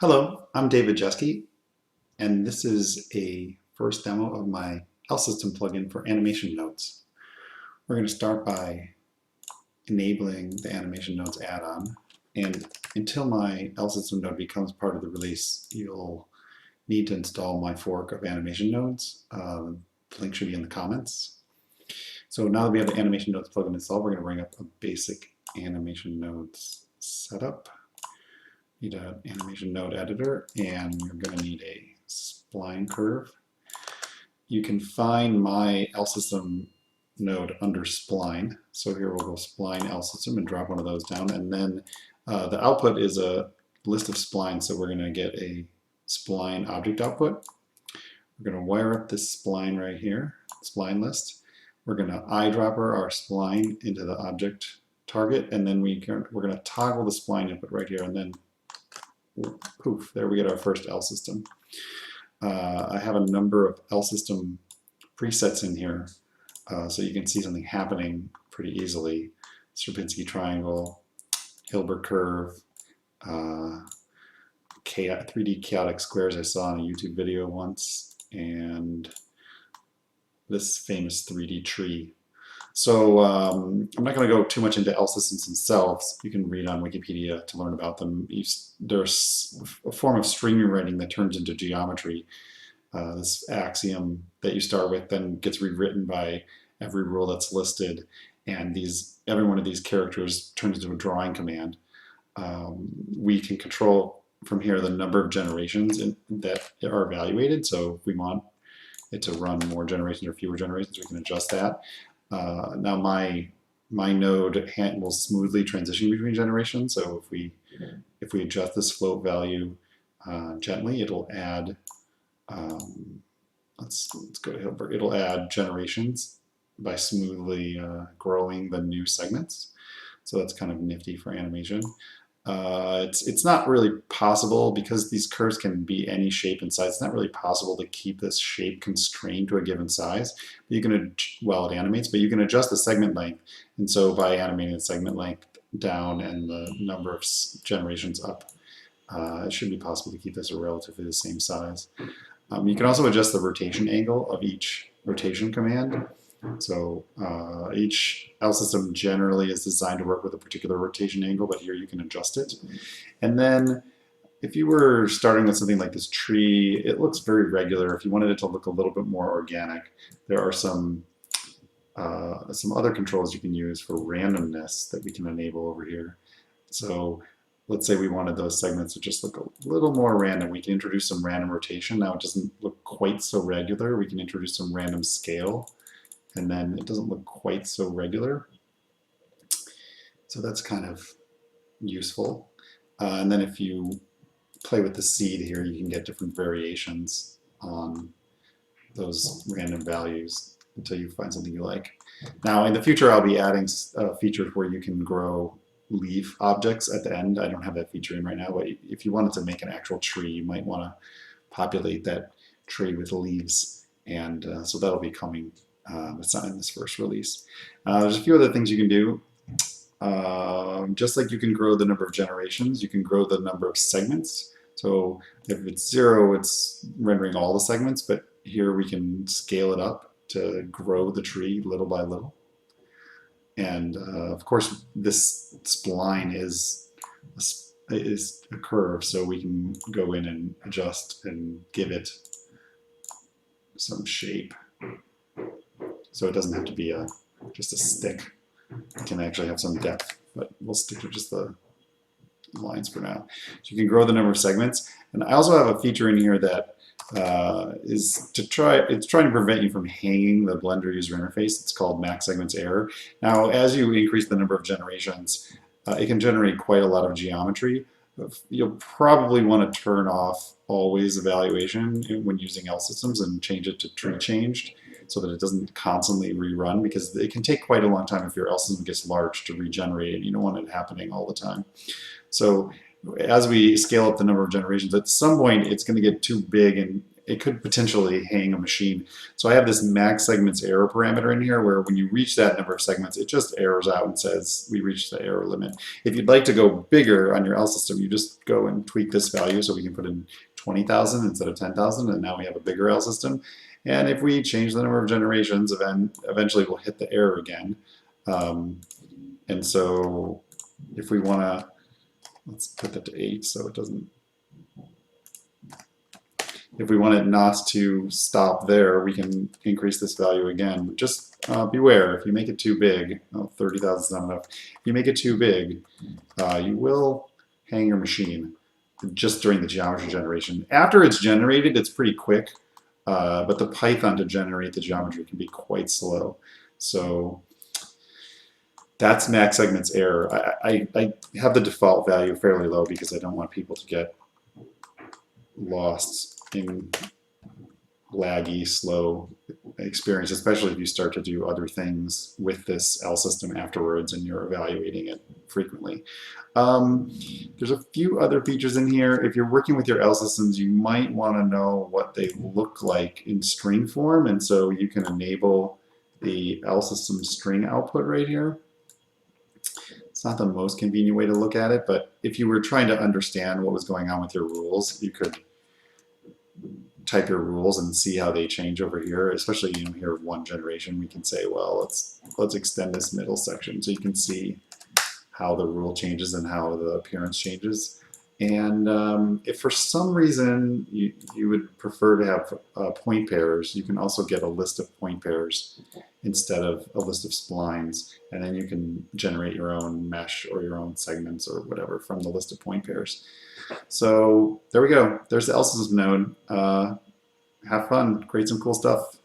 Hello, I'm David Jeske, and this is a first demo of my L-System plugin for animation nodes. We're going to start by enabling the animation nodes add-on, and until my L-System node becomes part of the release, you'll need to install my fork of animation nodes. The link should be in the comments. So now that we have the animation nodes plugin installed, we're going to bring up a basic animation nodes setup. Need an animation node editor, and you're going to need a spline curve. You can find my L-System node under spline. So here we'll go spline L-System and drop one of those down, and then the output is a list of splines, so we're going to get a spline object output. We're going to wire up this spline right here, spline list. We're going to eyedropper our spline into the object target, and then we're going to toggle the spline input right here, and then poof, there we get our first L-System. I have a number of L-System presets in here, so you can see something happening pretty easily. Sierpinski triangle, Hilbert curve, 3D chaotic squares I saw in a YouTube video once, and this famous 3D tree. So I'm not going to go too much into L-Systems themselves. You can read on Wikipedia to learn about them. There's a form of string rewriting that turns into geometry. This axiom that you start with then gets rewritten by every rule that's listed, and every one of these characters turns into a drawing command. We can control from here the number of generations that are evaluated. So if we want it to run more generations or fewer generations, we can adjust that. Now my node will smoothly transition between generations. So if we adjust this float value gently, it'll add. Let's go to Hilbert. It'll add generations by smoothly growing the new segments. So that's kind of nifty for animation. It's not really possible, because these curves can be any shape and size. It's not really possible to keep this shape constrained to a given size. But you can, while it animates, but you can adjust the segment length. And so by animating the segment length down and the number of generations up, it should be possible to keep this a relatively the same size. You can also adjust the rotation angle of each rotation command. So each L-System generally is designed to work with a particular rotation angle, but here you can adjust it. And then if you were starting with something like this tree, it looks very regular. If you wanted it to look a little bit more organic, there are some other controls you can use for randomness that we can enable over here. So let's say we wanted those segments to just look a little more random. We can introduce some random rotation. Now it doesn't look quite so regular. We can introduce some random scale, and then it doesn't look quite so regular. So that's kind of useful. And then if you play with the seed here, you can get different variations on those random values until you find something you like. Now in the future, I'll be adding features where you can grow leaf objects at the end. I don't have that feature in right now, but if you wanted to make an actual tree, you might want to populate that tree with leaves, and so that'll be coming. It's not in this first release. There's a few other things you can do. Just like you can grow the number of generations, you can grow the number of segments. So if it's 0, it's rendering all the segments, but here we can scale it up to grow the tree little by little. And of course, this spline is a curve, so we can go in and adjust and give it some shape. So it doesn't have to be just a stick. It can actually have some depth, but we'll stick to just the lines for now. So you can grow the number of segments. And I also have a feature in here that it's trying to prevent you from hanging the Blender user interface. It's called max segments error. Now, as you increase the number of generations, it can generate quite a lot of geometry. You'll probably want to turn off always evaluation when using L-Systems and change it to tree changed, so that it doesn't constantly rerun, because it can take quite a long time if your L-System gets large to regenerate it. You don't want it happening all the time. So as we scale up the number of generations, at some point it's going to get too big, and it could potentially hang a machine. So I have this max segments error parameter in here where when you reach that number of segments, it just errors out and says we reached the error limit. If you'd like to go bigger on your L system, you just go and tweak this value so we can put in 20,000 instead of 10,000, and now we have a bigger L system. And if we change the number of generations, eventually we'll hit the error again. And so if we want to, let's put that to 8 so it doesn't, if we want it not to stop there, we can increase this value again. Just beware, if you make it too big, 30,000 is not enough. If you make it too big, you will hang your machine just during the geometry generation. After it's generated, it's pretty quick, but the Python to generate the geometry can be quite slow. So that's max segments error. I have the default value fairly low because I don't want people to get lost in laggy, slow experience, especially if you start to do other things with this L system afterwards and you're evaluating it frequently. There's a few other features in here. If you're working with your L systems, you might want to know what they look like in string form, and so you can enable the L system string output right here. It's not the most convenient way to look at it, but if you were trying to understand what was going on with your rules, you could type your rules and see how they change over here. Especially, you know, here one generation, we can say, well, let's extend this middle section so you can see how the rule changes and how the appearance changes. And if for some reason you would prefer to have point pairs, you can also get a list of point pairs instead of a list of splines, and then you can generate your own mesh or your own segments or whatever from the list of point pairs. So there we go. There's the L system node. Have fun. Create some cool stuff.